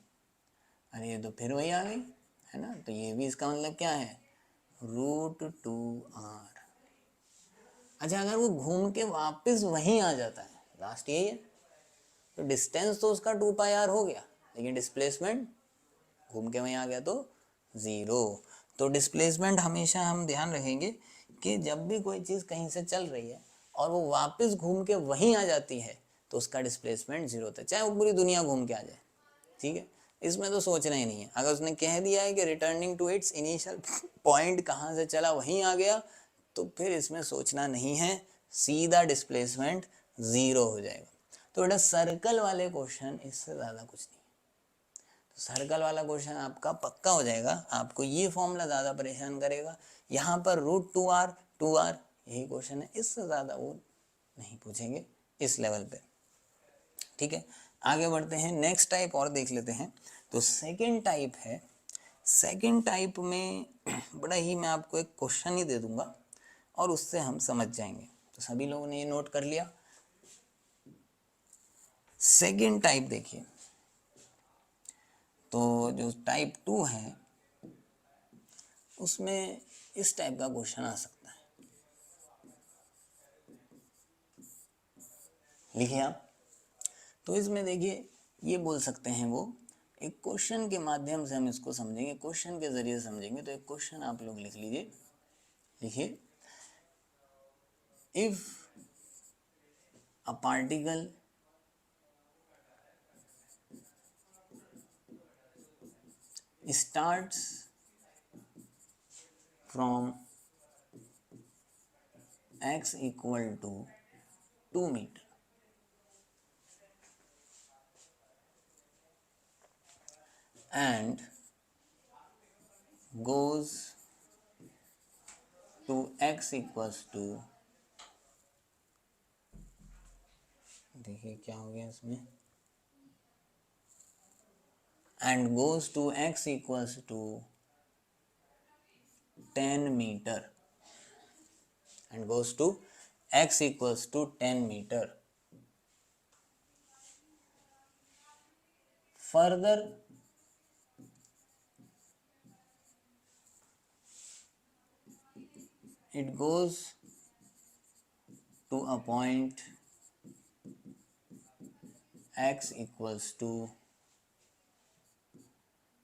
अरे ये तो फिर वही आ गई है ना, तो ये भी इसका मतलब क्या है, √2r। अच्छा, अगर वो घूम के वापस वहीं आ जाता है, लास्ट यही है, तो डिस्टेंस तो उसका 2πr हो गया, लेकिन डिस्प्लेसमेंट घूम के वहीं आ गया तो 0। तो डिस्प्लेसमेंट हमेशा हम ध्यान रखेंगे कि जब भी कोई चीज़ कहीं से चल रही है और वो वापस घूम के वहीं आ जाती है तो उसका डिस्प्लेसमेंट 0 होता है, चाहे वो पूरी दुनिया घूम के आ जाए। ठीक है, इसमें तो सोचना ही नहीं है। अगर उसने कह दिया है कि returning to its initial point, कहाँ से चला वहीं आ गया, तो फिर इसमें सोचना नहीं है, सीधा डिस्प्लेसमेंट 0 हो जाएगा। तो बेटा सर्कल वाले क्वेश्चन इससे ज़्यादा कुछ नहीं, तो सर्कल वाला क्वेश्चन आपका पक्का हो जाएगा, आपको ये फॉर्मूला ज़्यादा परेशान करेगा। यहाँ पर √2r यही क्वेश्चन है, इससे ज़्यादा वो नहीं पूछेंगे इस लेवल पे। ठीक है, आगे बढ़ते हैं, नेक्स्ट टाइप और देख लेते हैं। तो सेकंड टाइप है, सेकंड टाइप में बड़ा ही मैं आपको एक क्वेश्चन ही दे दूंगा और उससे हम समझ जाएंगे। तो सभी लोगों ने ये नोट कर लिया। सेकंड टाइप देखिए, तो जो टाइप 2 है उसमें इस टाइप का क्वेश्चन आ सकता है। लिखिए आप, तो इसमें देखिए ये बोल सकते हैं वो, एक क्वेश्चन के माध्यम से हम इसको समझेंगे, क्वेश्चन के जरिए समझेंगे। तो एक क्वेश्चन आप लोग लिख लीजिए, लिखिए, if a particle starts from x equal to 2 meter and goes to x equals to, देखिए क्या हो गया इसमें, and goes to x equals to 10 meter, and goes to x equals to 10 meter, further it goes to a point x equals to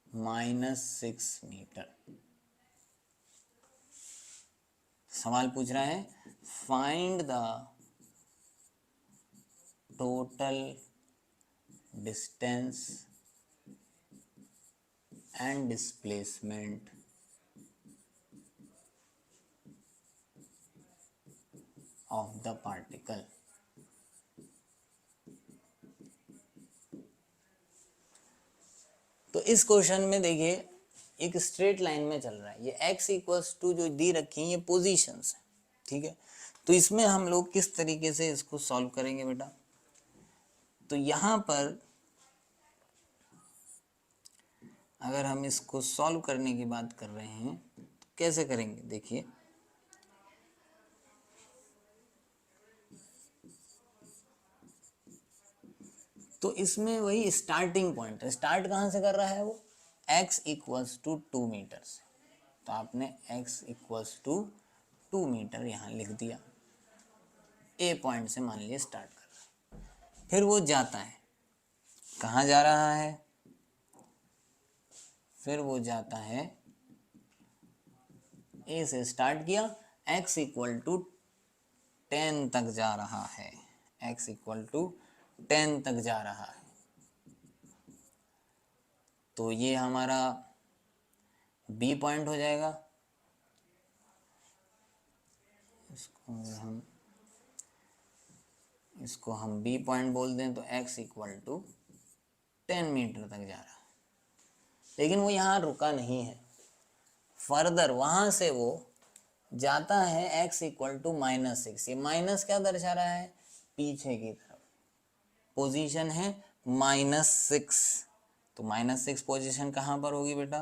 -6 metre. सवाल पूछ रहा है find the total distance and displacement of the particle. तो इस question में देखिए एक straight line में चल रहा है, ये x इक्वल्स टू जो दी रखी है ये पोजीशंस है, ठीक है। तो इसमें हम लोग किस तरीके से इसको सॉल्व करेंगे बेटा, तो यहाँ पर अगर हम इसको सॉल्व करने की बात कर रहे हैं तो कैसे करेंगे, देखिए तो इसमें वही स्टार्टिंग पॉइंट है, स्टार्ट कहाँ से कर रहा है वो, x इक्वल्स टू 2 मीटर से। तो आपने x इक्वल्स टू 2 मीटर यहाँ लिख दिया, ए पॉइंट से मान लीजिए स्टार्ट कर रहा है। फिर वो जाता है, कहाँ जा रहा है, फिर वो जाता है ए से स्टार्ट किया, x इक्वल टू 10 तक जा रहा है, x इक्वल टू 10 तक जा रहा है। तो ये हमारा बी पॉइंट हो जाएगा, इसको हम बी पॉइंट बोल दें तो x इक्वल टू 10 मीटर तक जा रहा है। लेकिन वो यहाँ रुका नहीं है, फर्दर वहां से वो जाता है x इक्वल टू -6। ये माइनस क्या दर्शा रहा है, पीछे की तरफ पोजीशन है -6। तो -6 पोजीशन कहाँ पर होगी बेटा,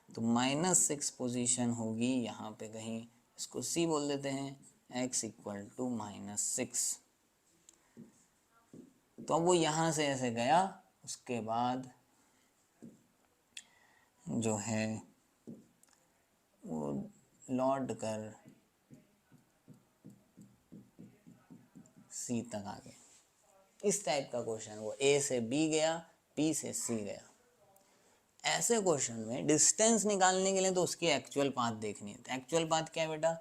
तो -6 पोजीशन होगी यहाँ पे कहीं, इसको c बोल देते हैं, x इक्वल टू -6। तो अब वो यहाँ से ऐसे गया, उसके बाद जो है वो लौट कर सी तक आ गया। इस टाइप का क्वेश्चन, वो ए से बी गया, बी से सी गया। ऐसे क्वेश्चन में डिस्टेंस निकालने के लिए तो उसकी एक्चुअल पाथ देखनी है। तो एक्चुअल पाथ क्या है बेटा,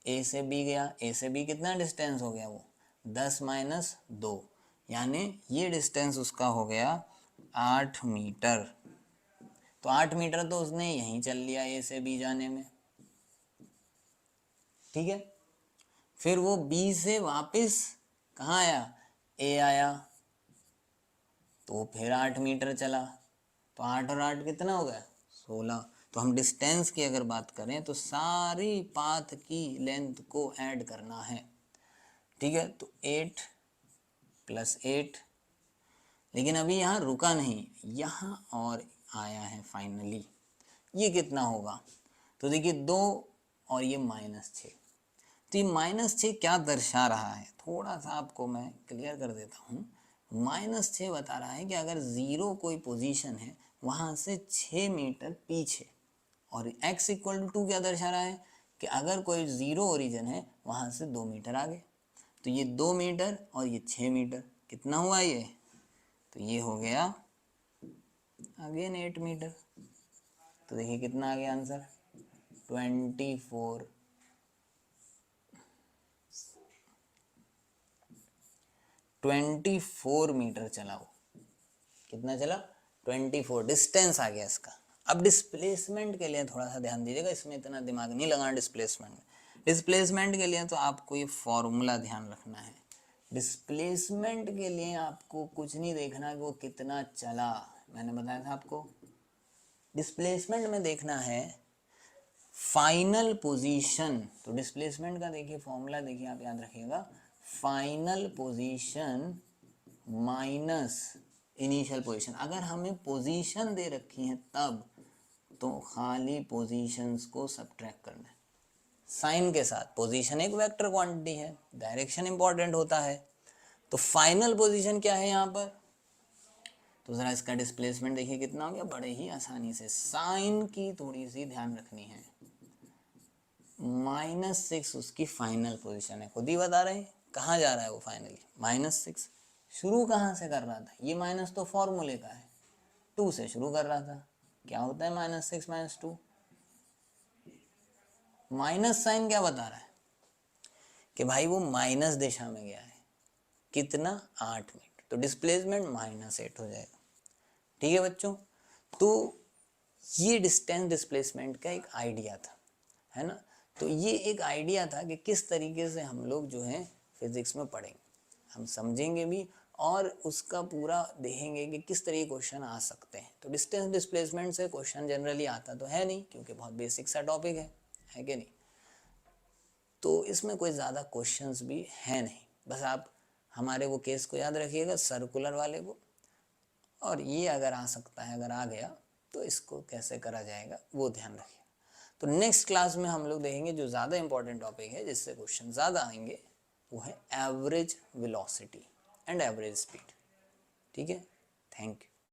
ए से बी गया, ए से बी कितना डिस्टेंस हो गया, वो 10 - 2, यानी ये डिस्टेंस उसका हो गया 8 मीटर। तो 8 मीटर तो उसने यहीं चल लिया ए से बी जाने में, ठीक है। फिर वो बी से वापस कहाँ आया, ए आया, तो फिर 8 मीटर चला। तो 8 और 8 कितना हो गया, 16। तो हम डिस्टेंस की अगर बात करें तो सारी पाथ की लेंथ को ऐड करना है, ठीक है। तो 8 + 8, लेकिन अभी यहाँ रुका नहीं, यहाँ और आया है फाइनली। ये कितना होगा, तो देखिए 2 और ये -6। तो ये -6 क्या दर्शा रहा है, थोड़ा सा आपको मैं क्लियर कर देता हूँ। -6 बता रहा है कि अगर 0 कोई पोजीशन है वहाँ से 6 मीटर पीछे, और x इक्वल टू 2 क्या दर्शा रहा है कि अगर कोई 0 ओरिजिन है वहाँ से 2 मीटर आगे। तो ये 2 मीटर और ये 6 मीटर, कितना हुआ ये, तो ये हो गया अगेन 8 मीटर। तो देखिए कितना आ गया आंसर, 24 मीटर चला वो। कितना चला, 24 डिस्टेंस आ गया इसका। अब डिस्प्लेसमेंट के लिए थोड़ा सा ध्यान दीजिएगा, इसमें इतना दिमाग नहीं लगाना डिस्प्लेसमेंट में। डिस्प्लेसमेंट के लिए तो आपको ये फॉर्मूला ध्यान रखना है। डिस्प्लेसमेंट के लिए आपको कुछ नहीं देखना कि वो कितना चला, मैंने बताया था आपको। डिस्प्लेसमेंट में देखना है फाइनल पोजीशन। तो डिस्प्लेसमेंट का देखिए फॉर्मूला, देखिए आप याद रखिएगा, final position minus initial position. अगर हमें पोजीशन दे रखी है तब तो खाली पोजीशंस को सब्ट्रैक्ट करना है साइन के साथ। पोजीशन एक वेक्टर क्वांटिटी है, डायरेक्शन इंपॉर्टेंट होता है। तो फाइनल पोजीशन क्या है यहाँ पर, तो ज़रा इसका डिस्प्लेसमेंट देखिए कितना हो गया, बड़े ही आसानी से। साइन की थोड़ी सी ध्यान रखनी है, -6 उसकी फाइनल पोजीशन है, खुद ही बता रहे हैं कहाँ जा रहा है वो फाइनली, -6। शुरू कहाँ से कर रहा था, ये माइनस तो फॉर्मूले का है, 2 से शुरू कर रहा था। क्या होता है -6 - 2, माइनस साइन क्या बता रहा है कि भाई वो माइनस दिशा में गया है, कितना, 8 मीटर, तो डिस्प्लेसमेंट -8 हो जाएगा। ठीक है बच्चों, तो ये डिस्टेंस डिस्प्लेसमेंट का एक आइडिया था, है ना। तो ये एक आइडिया था कि किस तरीके से हम लोग जो है फिजिक्स में पढ़ेंगे, हम समझेंगे भी और उसका पूरा देखेंगे कि किस तरह के क्वेश्चन आ सकते हैं। तो डिस्टेंस डिस्प्लेसमेंट से क्वेश्चन जनरली आता तो है नहीं, क्योंकि बहुत बेसिक सा टॉपिक है कि नहीं। तो इसमें कोई ज़्यादा क्वेश्चंस भी है नहीं, बस आप हमारे वो केस को याद रखिएगा, सर्कुलर वाले को, और ये अगर आ सकता है, अगर आ गया तो इसको कैसे करा जाएगा वो ध्यान रखिए। तो नेक्स्ट क्लास में हम लोग देखेंगे जो ज़्यादा इंपॉर्टेंट टॉपिक है, जिससे क्वेश्चन ज़्यादा आएंगे, वो है average velocity and average speed. ठीक है, थैंक यू।